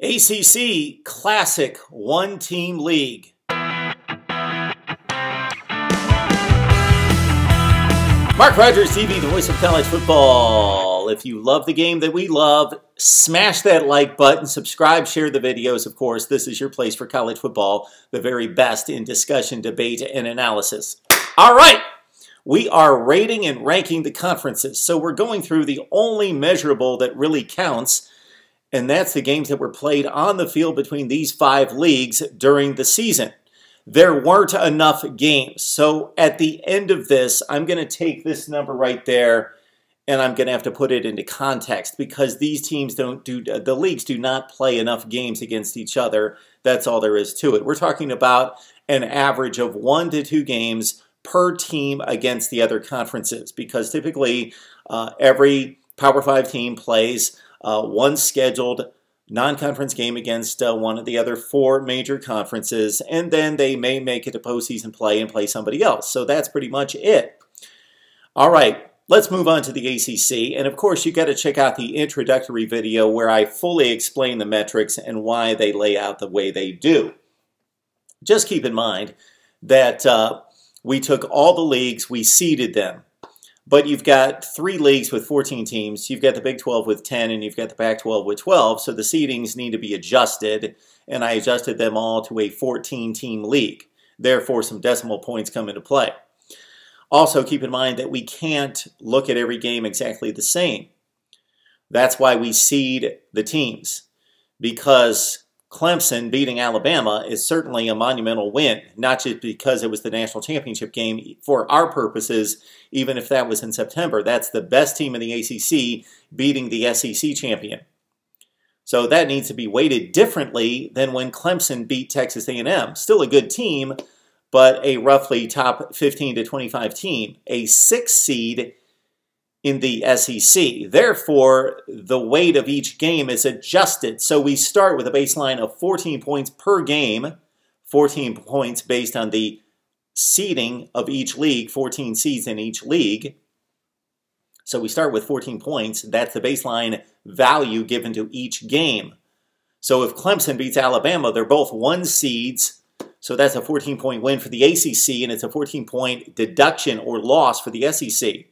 ACC Classic One-Team League. Mark Rogers TV, the voice of college football. If you love the game that we love, smash that like button, subscribe, share the videos. Of course, this is your place for college football, the very best in discussion, debate, and analysis. All right, we are rating and ranking the conferences. So we're going through the only measurable that really counts, and that's the games that were played on the field between these 5 leagues during the season. There weren't enough games. So at the end of this, I'm going to take this number right there and I'm going to have to put it into context because these teams the leagues do not play enough games against each other. That's all there is to it. We're talking about an average of 1 to 2 games per team against the other conferences because typically every Power 5 team plays one scheduled non-conference game against one of the other 4 major conferences, and then they may make it to postseason play and play somebody else. So that's pretty much it. All right, let's move on to the ACC. And of course, you got to check out the introductory video where I fully explain the metrics and why they lay out the way they do. Just keep in mind that we took all the leagues, we seeded them. But you've got 3 leagues with 14 teams. You've got the Big 12 with 10, and you've got the Pac-12 with 12. So the seedings need to be adjusted, and I adjusted them all to a 14-team league. Therefore, some decimal points come into play. Also, keep in mind that we can't look at every game exactly the same. That's why we seed the teams, because Clemson beating Alabama is certainly a monumental win, not just because it was the national championship game. For our purposes, even if that was in September, that's the best team in the ACC beating the SEC champion. So that needs to be weighted differently than when Clemson beat Texas A&M. Still a good team, but a roughly top 15 to 25 team, a 6 seed in the SEC. Therefore, the weight of each game is adjusted. So we start with a baseline of 14 points per game, 14 points based on the seeding of each league, 14 seeds in each league. So we start with 14 points. That's the baseline value given to each game. So if Clemson beats Alabama, they're both 1 seeds. So that's a 14-point win for the ACC, and it's a 14-point deduction or loss for the SEC.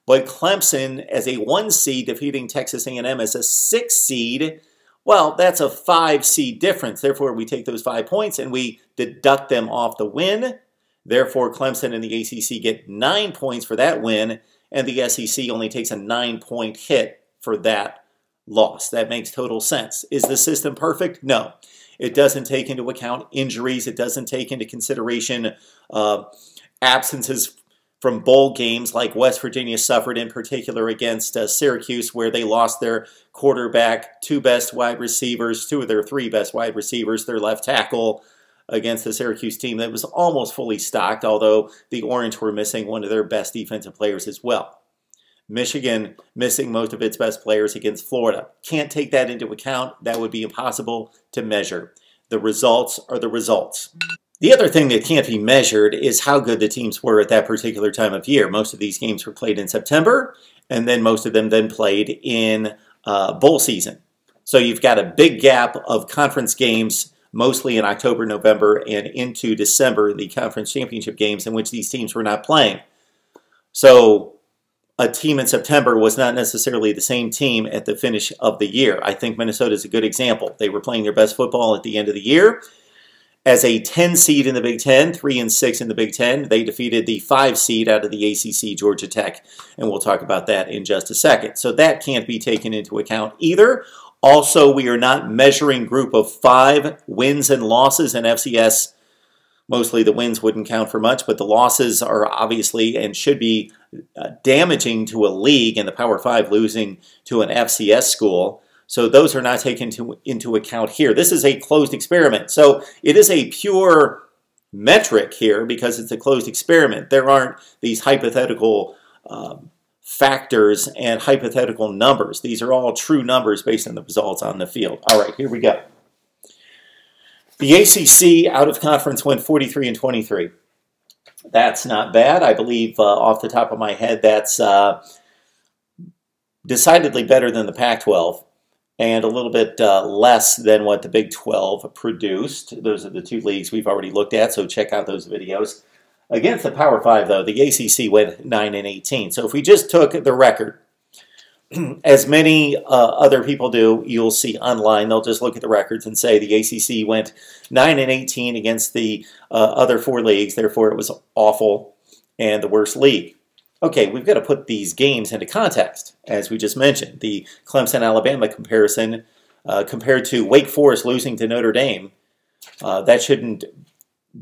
But Clemson, as a 1 seed, defeating Texas A&M as a 6 seed, well, that's a 5 seed difference. Therefore, we take those 5 points and we deduct them off the win. Therefore, Clemson and the ACC get 9 points for that win, and the SEC only takes a 9-point hit for that loss. That makes total sense. Is the system perfect? No. It doesn't take into account injuries. It doesn't take into consideration absences from bowl games like West Virginia suffered in particular against Syracuse, where they lost their quarterback, 2 best wide receivers, 2 of their 3 best wide receivers, their left tackle against the Syracuse team that was almost fully stocked, although the Orange were missing one of their best defensive players as well. Michigan missing most of its best players against Florida. Can't take that into account. That would be impossible to measure. The results are the results. The other thing that can't be measured is how good the teams were at that particular time of year. Most of these games were played in September, and then most of them then played in bowl season. So you've got a big gap of conference games, mostly in October, November, and into December, the conference championship games in which these teams were not playing. So a team in September was not necessarily the same team at the finish of the year. I think Minnesota is a good example. They were playing their best football at the end of the year. As a 10 seed in the Big Ten, 3-6 in the Big Ten, they defeated the 5 seed out of the ACC, Georgia Tech, and we'll talk about that in just a second. So that can't be taken into account either. Also, we are not measuring group of 5 wins and losses in FCS. Mostly the wins wouldn't count for much, but the losses are obviously and should be damaging to a league in the Power 5 losing to an FCS school. So those are not taken into account here. This is a closed experiment. So it is a pure metric here because it's a closed experiment. There aren't these hypothetical factors and hypothetical numbers. These are all true numbers based on the results on the field. All right, here we go. The ACC out of conference went 43-23. That's not bad. I believe off the top of my head that's decidedly better than the Pac-12. and a little bit less than what the Big 12 produced. Those are the two leagues we've already looked at, so check out those videos. Against the Power 5, though, the ACC went 9-18. So if we just took the record, as many other people do, you'll see online, they'll just look at the records and say the ACC went 9-18 against the other four leagues, therefore it was awful and the worst league. Okay, we've got to put these games into context, as we just mentioned. The Clemson-Alabama comparison compared to Wake Forest losing to Notre Dame, that shouldn't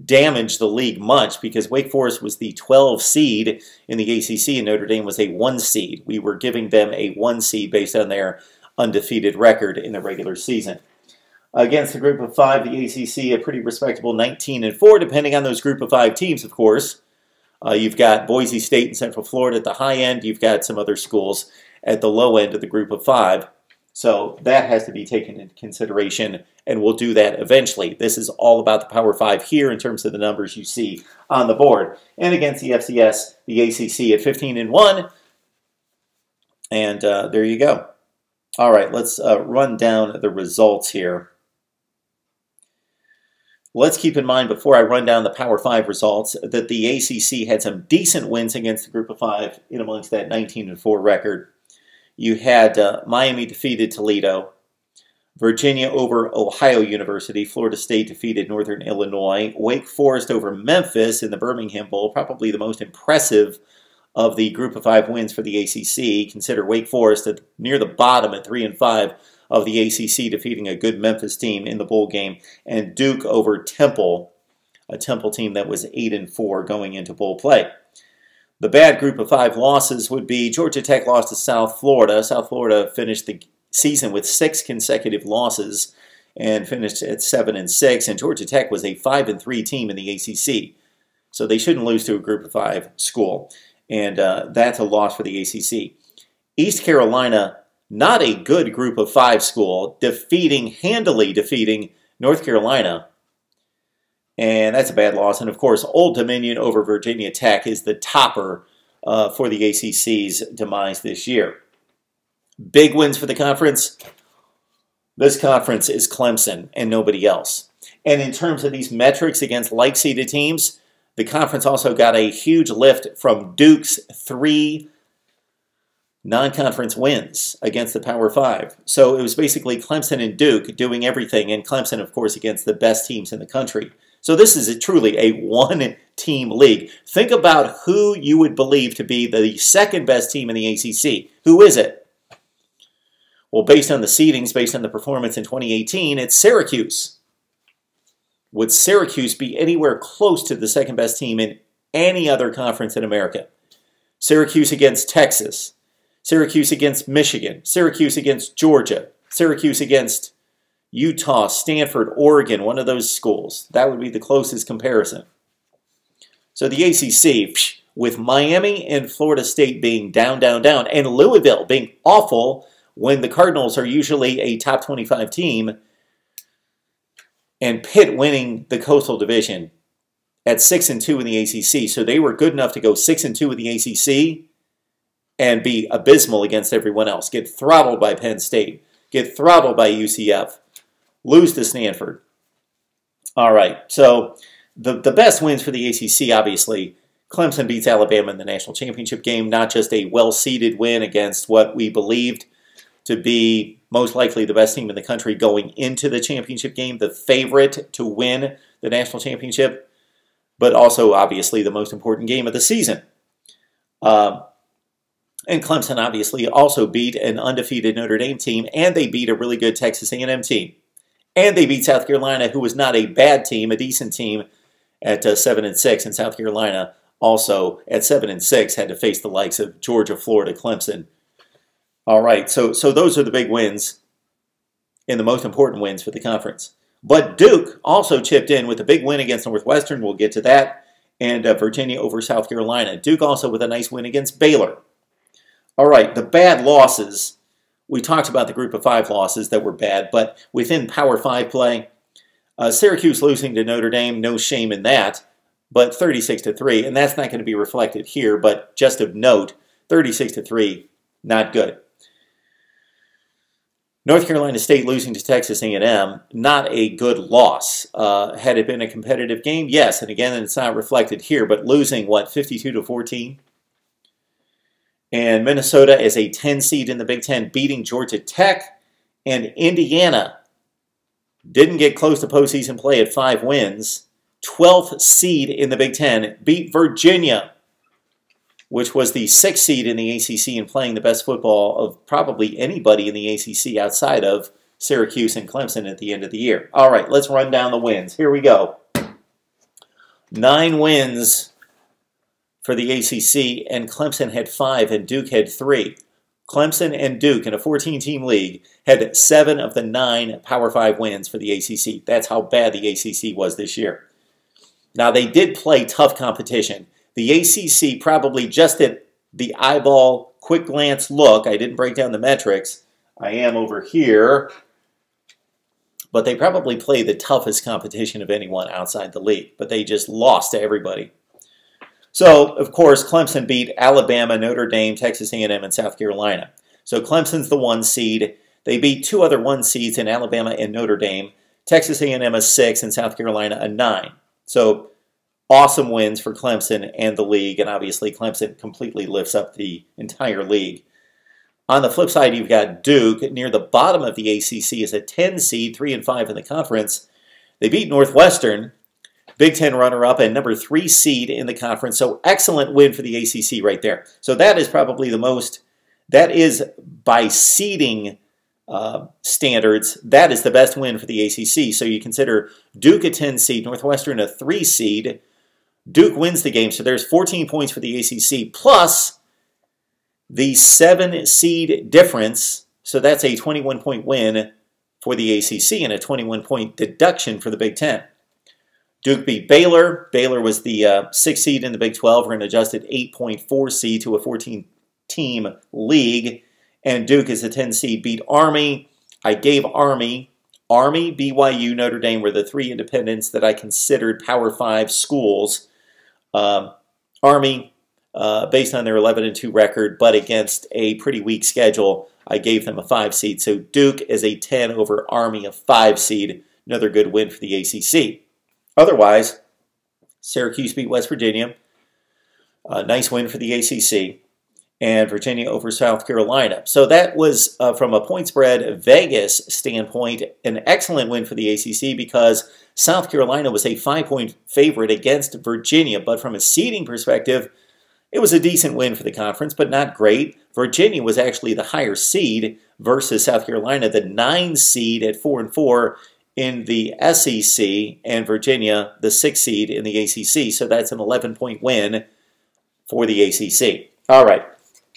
damage the league much because Wake Forest was the 12 seed in the ACC and Notre Dame was a 1 seed. We were giving them a 1 seed based on their undefeated record in the regular season. Against the group of 5, the ACC, a pretty respectable 19-4, depending on those group of 5 teams, of course. You've got Boise State and Central Florida at the high end. You've got some other schools at the low end of the group of 5. So that has to be taken into consideration, and we'll do that eventually. This is all about the Power 5 here in terms of the numbers you see on the board. And against the FCS, the ACC at 15-1. And there you go. All right, let's run down the results here. Let's keep in mind, before I run down the Power 5 results, that the ACC had some decent wins against the Group of 5 in amongst that 19-4 record. You had Miami defeated Toledo, Virginia over Ohio University, Florida State defeated Northern Illinois, Wake Forest over Memphis in the Birmingham Bowl, probably the most impressive of the Group of 5 wins for the ACC. Consider Wake Forest near the bottom at 3-5. Of the ACC, defeating a good Memphis team in the bowl game, and Duke over Temple, a Temple team that was 8-4 going into bowl play. The bad group of 5 losses would be Georgia Tech lost to South Florida. South Florida finished the season with 6 consecutive losses and finished at 7-6, and Georgia Tech was a 5-3 team in the ACC. So they shouldn't lose to a group of 5 school, and that's a loss for the ACC. East Carolina, not a good group of 5 school, handily defeating North Carolina. And that's a bad loss. And of course, Old Dominion over Virginia Tech is the topper for the ACC's demise this year. Big wins for the conference. This conference is Clemson and nobody else. And in terms of these metrics against like-seeded teams, the conference also got a huge lift from Duke's 3 non-conference wins against the Power 5. So it was basically Clemson and Duke doing everything, and Clemson, of course, against the best teams in the country. So this is truly a one-team league. Think about who you would believe to be the second best team in the ACC. Who is it? Well, based on the seedings, based on the performance in 2018, it's Syracuse. Would Syracuse be anywhere close to the second best team in any other conference in America? Syracuse against Texas. Syracuse against Michigan, Syracuse against Georgia, Syracuse against Utah, Stanford, Oregon, one of those schools. That would be the closest comparison. So the ACC, with Miami and Florida State being down, and Louisville being awful when the Cardinals are usually a top 25 team, and Pitt winning the Coastal Division at 6-2 in the ACC. So they were good enough to go 6-2 in the ACC and be abysmal against everyone else. Get throttled by Penn State. Get throttled by UCF. Lose to Stanford. All right, so the best wins for the ACC, obviously, Clemson beats Alabama in the national championship game. Not just a well-seeded win against what we believed to be most likely the best team in the country going into the championship game, the favorite to win the national championship, but also, obviously, the most important game of the season. And Clemson, obviously, also beat an undefeated Notre Dame team, and they beat a really good Texas A&M team. And they beat South Carolina, who was not a bad team, a decent team, at 7-6. And South Carolina also, at 7-6, had to face the likes of Georgia, Florida, Clemson. All right, so those are the big wins and the most important wins for the conference. But Duke also chipped in with a big win against Northwestern. We'll get to that. And Virginia over South Carolina. Duke also with a nice win against Baylor. All right, the bad losses. We talked about the group of 5 losses that were bad, but within Power 5 play, Syracuse losing to Notre Dame, no shame in that, but 36-3, and that's not going to be reflected here, but just of note, 36-3, not good. North Carolina State losing to Texas A&M, not a good loss. Had it been a competitive game? Yes, and again, it's not reflected here, but losing, what, 52-14? And Minnesota is a 10 seed in the Big Ten, beating Georgia Tech, and Indiana didn't get close to postseason play at 5 wins. 12th seed in the Big Ten, beat Virginia, which was the 6th seed in the ACC and playing the best football of probably anybody in the ACC outside of Syracuse and Clemson at the end of the year. All right, let's run down the wins. Here we go. 9 wins for the ACC, and Clemson had 5 and Duke had 3. Clemson and Duke in a 14-team league had 7 of the 9 Power 5 wins for the ACC. That's how bad the ACC was this year. Now, they did play tough competition. The ACC probably just at the eyeball, quick glance look, I didn't break down the metrics, I am over here, but they probably played the toughest competition of anyone outside the league, but they just lost to everybody. So, of course, Clemson beat Alabama, Notre Dame, Texas A&M, and South Carolina. So Clemson's the 1 seed. They beat 2 other 1 seeds in Alabama and Notre Dame. Texas A&M a 6 and South Carolina a 9. So awesome wins for Clemson and the league, and obviously Clemson completely lifts up the entire league. On the flip side, you've got Duke. Near the bottom of the ACC is a 10 seed, 3 and 5 in the conference. They beat Northwestern, Big Ten runner-up, and number 3 seed in the conference. So excellent win for the ACC right there. So that is probably the most, that is by seeding standards, that is the best win for the ACC. So you consider Duke a 10 seed, Northwestern a 3 seed. Duke wins the game, so there's 14 points for the ACC, plus the 7 seed difference. So that's a 21-point win for the ACC and a 21-point deduction for the Big Ten. Duke beat Baylor. Baylor was the 6th seed in the Big 12, or an adjusted 8.4 seed to a 14-team league. And Duke is a 10 seed, beat Army. I gave Army, BYU, Notre Dame were the 3 independents that I considered Power 5 schools. Army, based on their 11-2 record, but against a pretty weak schedule, I gave them a 5 seed. So Duke is a 10 over Army, a 5 seed. Another good win for the ACC. Otherwise, Syracuse beat West Virginia. Nice win for the ACC. And Virginia over South Carolina. So that was, from a point spread Vegas standpoint, an excellent win for the ACC because South Carolina was a 5-point favorite against Virginia. But from a seeding perspective, it was a decent win for the conference, but not great. Virginia was actually the higher seed versus South Carolina, the 9 seed at 4-4 in the SEC, and Virginia, the 6th seed in the ACC. So that's an 11-point win for the ACC. All right.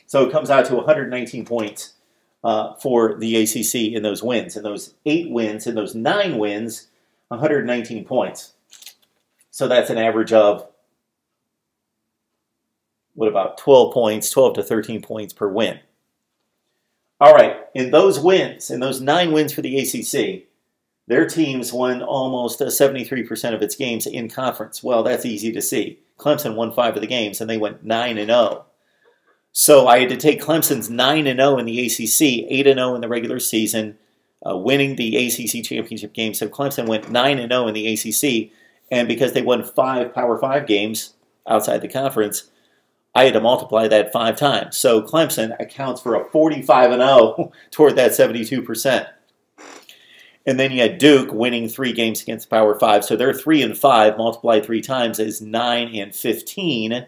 So it comes out to 119 points for the ACC in those wins. In those 8 wins, in those 9 wins, 119 points. So that's an average of, what about 12 points, 12 to 13 points per win. All right, in those wins, in those 9 wins for the ACC, their teams won almost 73% of its games in conference. Well, that's easy to see. Clemson won 5 of the games, and they went 9-0. So I had to take Clemson's 9-0 in the ACC, 8-0 in the regular season, winning the ACC championship game. So Clemson went 9-0 in the ACC, and because they won 5 Power 5 games outside the conference, I had to multiply that 5 times. So Clemson accounts for a 45-0 toward that 72%. And then you had Duke winning 3 games against Power 5. So they're 3-5, multiplied 3 times is 9-15.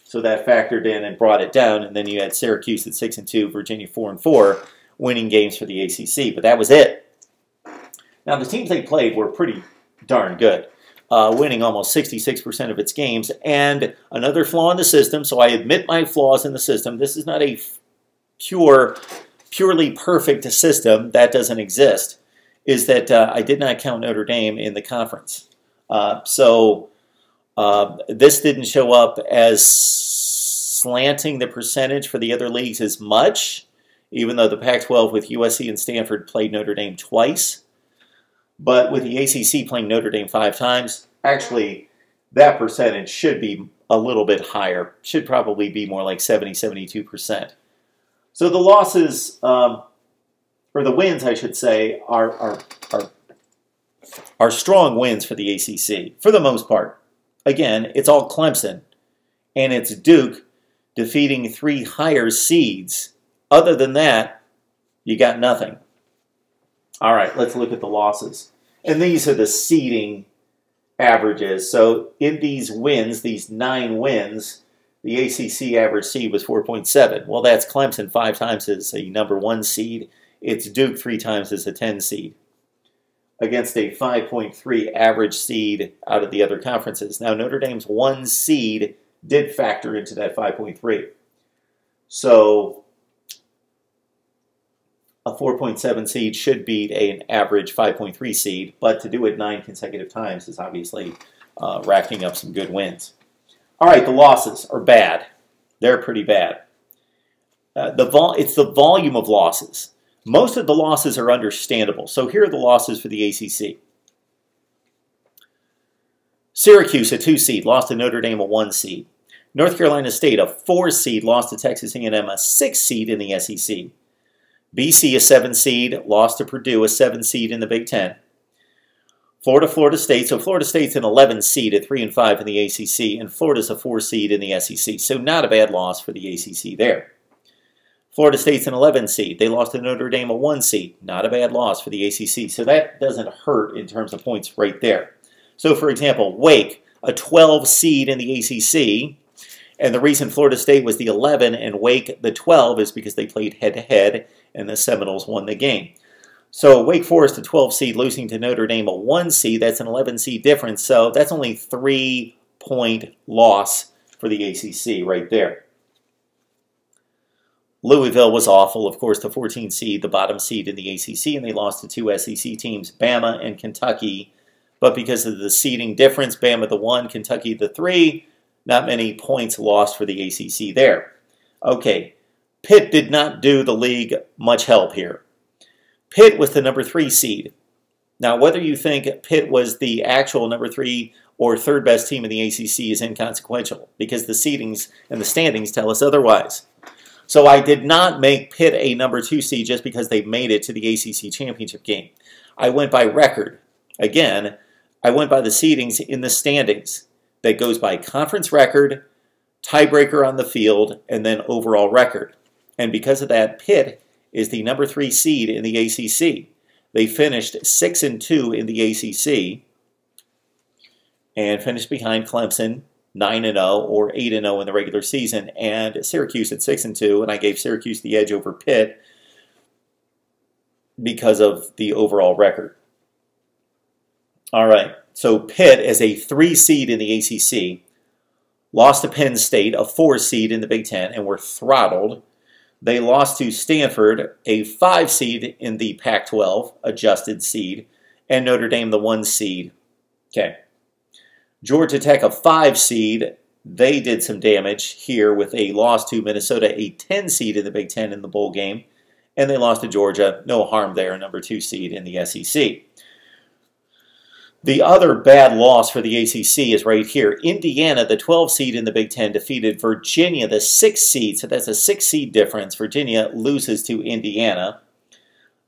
So that factored in and brought it down. And then you had Syracuse at 6-2, Virginia 4-4, winning games for the ACC. But that was it. Now, the teams they played were pretty darn good, winning almost 66% of its games. And another flaw in the system, so I admit my flaws in the system. This is not a purely perfect system. That doesn't exist. Is that I did not count Notre Dame in the conference. This didn't show up as slanting the percentage for the other leagues as much, even though the Pac-12 with USC and Stanford played Notre Dame twice. But with the ACC playing Notre Dame 5 times, actually that percentage should be a little bit higher. Should probably be more like 70, 72%. So the losses, or or the wins, I should say, are strong wins for the ACC, for the most part. Again, it's all Clemson, and it's Duke defeating 3 higher seeds. Other than that, you got nothing. All right, let's look at the losses. And these are the seeding averages. So in these wins, these 9 wins, the ACC average seed was 4.7. Well, that's Clemson 5 times as a number 1 seed. It's Duke 3 times as a 10 seed against a 5.3 average seed out of the other conferences. Now, Notre Dame's 1 seed did factor into that 5.3. So a 4.7 seed should beat an average 5.3 seed, but to do it 9 consecutive times is obviously racking up some good wins. All right, the losses are bad. They're pretty bad. It's the volume of losses. Most of the losses are understandable. So here are the losses for the ACC. Syracuse, a 2 seed, lost to Notre Dame, a 1 seed. North Carolina State, a 4 seed, lost to Texas A&M, a 6 seed in the SEC. BC, a 7 seed, lost to Purdue, a 7 seed in the Big Ten. Florida State. So Florida State's an 11 seed at 3-5 in the ACC, and Florida's a 4 seed in the SEC. So not a bad loss for the ACC there. Florida State's an 11 seed. They lost to Notre Dame, a 1 seed. Not a bad loss for the ACC. So that doesn't hurt in terms of points right there. So, for example, Wake, a 12 seed in the ACC. And the reason Florida State was the 11 and Wake the 12 is because they played head-to-head, and the Seminoles won the game. So Wake Forest, a 12 seed, losing to Notre Dame, a 1 seed. That's an 11 seed difference. So that's only 3-point loss for the ACC right there. Louisville was awful, of course, the 14 seed, the bottom seed in the ACC, and they lost to 2 SEC teams, Bama and Kentucky. But because of the seeding difference, Bama the 1, Kentucky the 3, not many points lost for the ACC there. Okay, Pitt did not do the league much help here. Pitt was the number 3 seed. Now, whether you think Pitt was the actual number 3 or 3rd best team in the ACC is inconsequential, because the seedings and the standings tell us otherwise. So I did not make Pitt a number 2 seed just because they made it to the ACC championship game. I went by record. Again, I went by the seedings in the standings. That goes by conference record, tiebreaker on the field, and then overall record. And because of that, Pitt is the number 3 seed in the ACC. They finished 6-2 in the ACC and finished behind Clemson, 9-0 or 8-0 in the regular season, and Syracuse at 6-2, and I gave Syracuse the edge over Pitt because of the overall record. All right, so Pitt as a 3 seed in the ACC lost to Penn State, a 4 seed in the Big Ten, and were throttled. They lost to Stanford, a 5 seed in the Pac-12, adjusted seed, and Notre Dame, the 1 seed. Okay. Georgia Tech, a 5 seed. They did some damage here with a loss to Minnesota, a 10 seed in the Big Ten in the bowl game. And they lost to Georgia. No harm there, number 2 seed in the SEC. The other bad loss for the ACC is right here. Indiana, the 12 seed in the Big Ten, defeated Virginia, the 6 seed. So that's a 6 seed difference. Virginia loses to Indiana.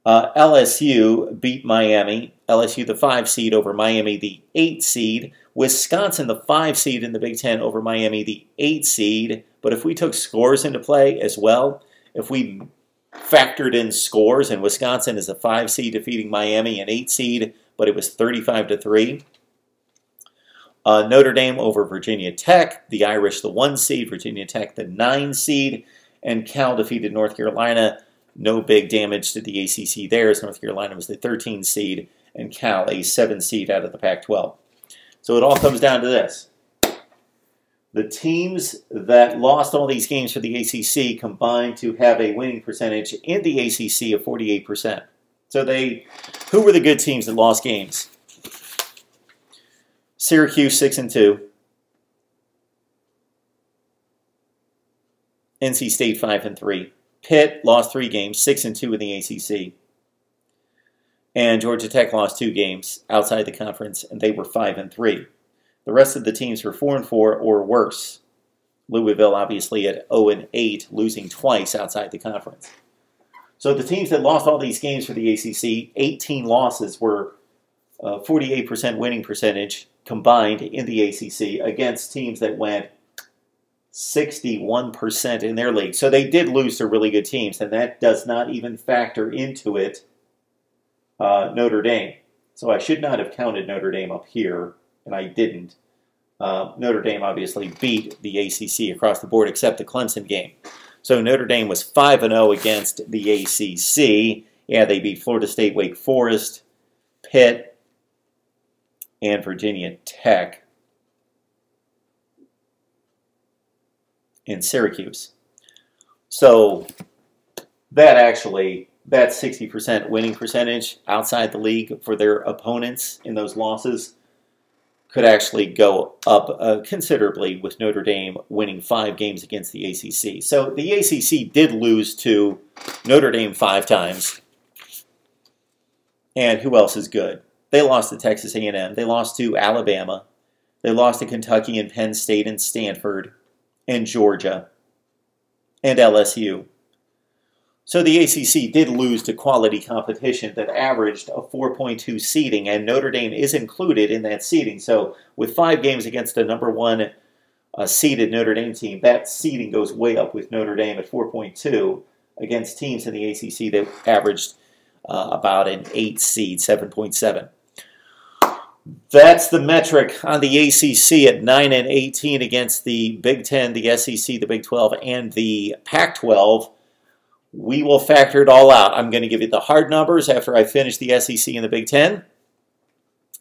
LSU beat Miami. LSU, the 5 seed, over Miami, the 8 seed. Wisconsin, the 5 seed in the Big Ten, over Miami, the 8 seed. But if we took scores into play as well, if we factored in scores, and Wisconsin is a 5 seed defeating Miami, an 8 seed, but it was 35-3. Notre Dame over Virginia Tech, the Irish the 1 seed, Virginia Tech the 9 seed, and Cal defeated North Carolina. No big damage to the ACC there, as North Carolina was the 13 seed, and Cal a 7 seed out of the Pac-12. So it all comes down to this. The teams that lost all these games for the ACC combined to have a winning percentage in the ACC of 48%. So who were the good teams that lost games? Syracuse 6-2. NC State 5-3. Pitt lost 3 games, 6-2 in the ACC. And Georgia Tech lost 2 games outside the conference, and they were 5-3. The rest of the teams were 4-4 or worse. Louisville obviously at 0-8, losing twice outside the conference. So the teams that lost all these games for the ACC, 18 losses, were 48% winning percentage combined in the ACC against teams that went 61% in their league. So they did lose to really good teams, and that does not even factor into it Notre Dame. So I should not have counted Notre Dame up here, and I didn't. Notre Dame obviously beat the ACC across the board except the Clemson game. So Notre Dame was 5-0 against the ACC. Yeah, they beat Florida State, Wake Forest, Pitt, and Virginia Tech, and Syracuse. So that 60% winning percentage outside the league for their opponents in those losses could actually go up considerably with Notre Dame winning 5 games against the ACC. So the ACC did lose to Notre Dame 5 times. And who else is good? They lost to Texas A&M. They lost to Alabama. They lost to Kentucky and Penn State and Stanford and Georgia and LSU. So the ACC did lose to quality competition that averaged a 4.2 seeding, and Notre Dame is included in that seeding. So with 5 games against a number 1 seeded Notre Dame team, that seeding goes way up with Notre Dame at 4.2 against teams in the ACC that averaged about an 8 seed, 7.7. That's the metric on the ACC at 9-18 against the Big Ten, the SEC, the Big 12, and the Pac-12. We will factor it all out. I'm going to give you the hard numbers after I finish the SEC and the Big Ten,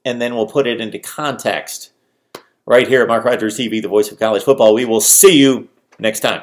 and then we'll put it into context right here at Mark Rogers TV, the voice of college football. We will see you next time.